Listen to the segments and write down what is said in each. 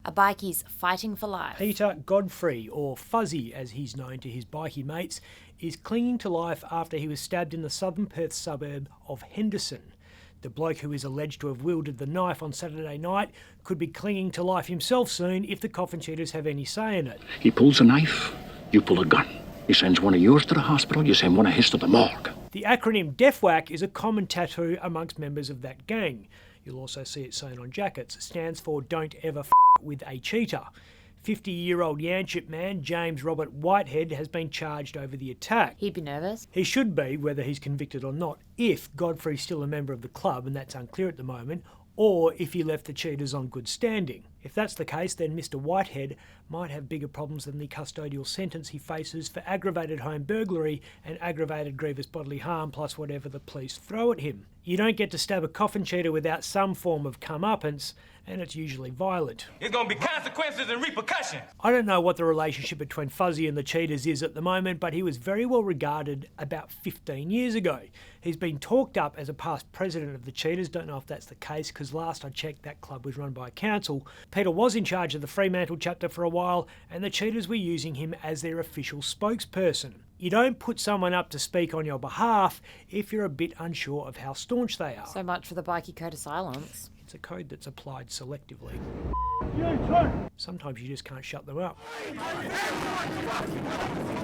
A bikie's fighting for life. Peter Godfrey, or Fuzzy as he's known to his bikie mates, is clinging to life after he was stabbed in the southern Perth suburb of Henderson. The bloke who is alleged to have wielded the knife on Saturday night could be clinging to life himself soon if the Coffin cheaters have any say in it. He pulls a knife, you pull a gun. He sends one of yours to the hospital, you send one of his to the morgue. The acronym DEFWAC is a common tattoo amongst members of that gang. You'll also see it sewn on jackets. It stands for Don't Ever F with a Cheater. 50-year-old Yanchep man James Robert Whitehead has been charged over the attack. He'd be nervous. He should be, whether he's convicted or not, if Godfrey's still a member of the club, and that's unclear at the moment, or if he left the cheaters on good standing. If that's the case, then Mr. Whitehead might have bigger problems than the custodial sentence he faces for aggravated home burglary and aggravated grievous bodily harm, plus whatever the police throw at him. You don't get to stab a coffin cheater without some form of comeuppance, and it's usually violent. There's gonna be consequences and repercussions. I don't know what the relationship between Fuzzy and the cheaters is at the moment, but he was very well regarded about 15 years ago. He's been talked up as a past president of the cheaters. Don't know if that's the case, because last I checked that club was run by a council. Peter was in charge of the Fremantle chapter for a while, and the cheaters were using him as their official spokesperson. You don't put someone up to speak on your behalf if you're a bit unsure of how staunch they are. So much for the bikie code of silence. It's a code that's applied selectively. Sometimes you just can't shut them up.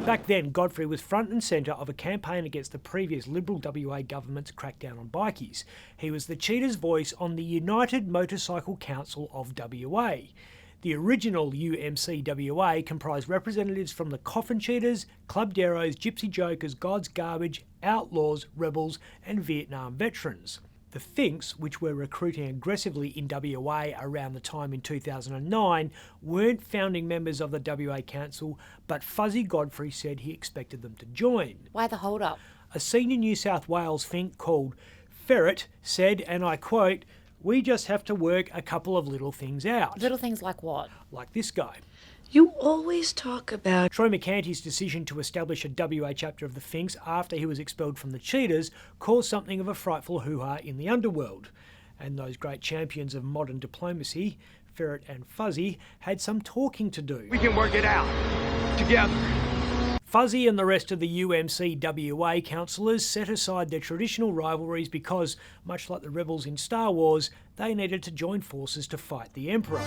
Back then, Godfrey was front and centre of a campaign against the previous Liberal WA government's crackdown on bikies. He was the cheaters' voice on the United Motorcycle Council of WA. The original UMCWA comprised representatives from the Coffin cheaters, Club Deros, Gypsy Jokers, God's Garbage, Outlaws, Rebels and Vietnam veterans. The Finks, which were recruiting aggressively in WA around the time in 2009, weren't founding members of the WA Council, but Fuzzy Godfrey said he expected them to join. Why the hold-up? A senior New South Wales Fink called Ferret said, and I quote, "We just have to work a couple of little things out." Little things like what? Like this guy. You always talk about... Troy McCanty's decision to establish a WA chapter of the Finks after he was expelled from the Cheaters caused something of a frightful hoo-ha in the underworld. And those great champions of modern diplomacy, Ferret and Fuzzy, had some talking to do. We can work it out together. Fuzzy and the rest of the UMCWA councillors set aside their traditional rivalries because, much like the rebels in Star Wars, they needed to join forces to fight the Emperor.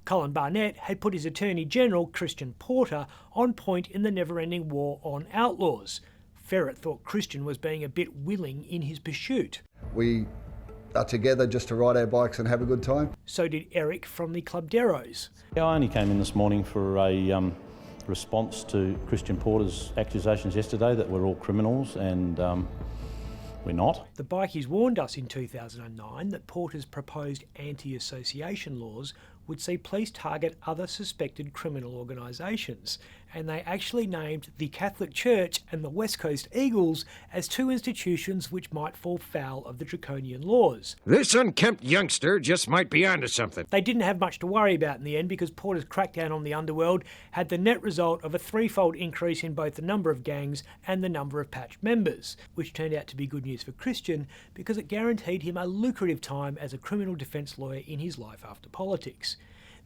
Colin Barnett had put his Attorney General, Christian Porter, on point in the never-ending war on outlaws. Ferret thought Christian was being a bit willing in his pursuit. We are together just to ride our bikes and have a good time. So did Eric from the Club Deros. I only came in this morning for a response to Christian Porter's accusations yesterday that we're all criminals, and we're not. The bikies warned us in 2009 that Porter's proposed anti-association laws would see police target other suspected criminal organisations, and they actually named the Catholic Church and the West Coast Eagles as two institutions which might fall foul of the draconian laws. This unkempt youngster just might be onto something. They didn't have much to worry about in the end because Porter's crackdown on the underworld had the net result of a threefold increase in both the number of gangs and the number of patched members, which turned out to be good news for Christian because it guaranteed him a lucrative time as a criminal defence lawyer in his life after politics.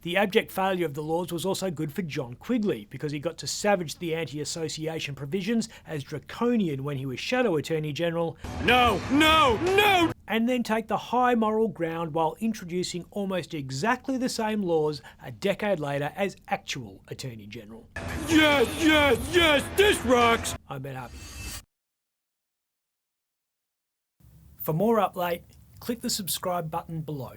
The abject failure of the laws was also good for John Quigley because he got to savage the anti-association provisions as draconian when he was Shadow Attorney General. No! And then take the high moral ground while introducing almost exactly the same laws a decade later as actual Attorney General. Yes, this rocks! I'm Ben Harvey. For more Up Late, click the subscribe button below.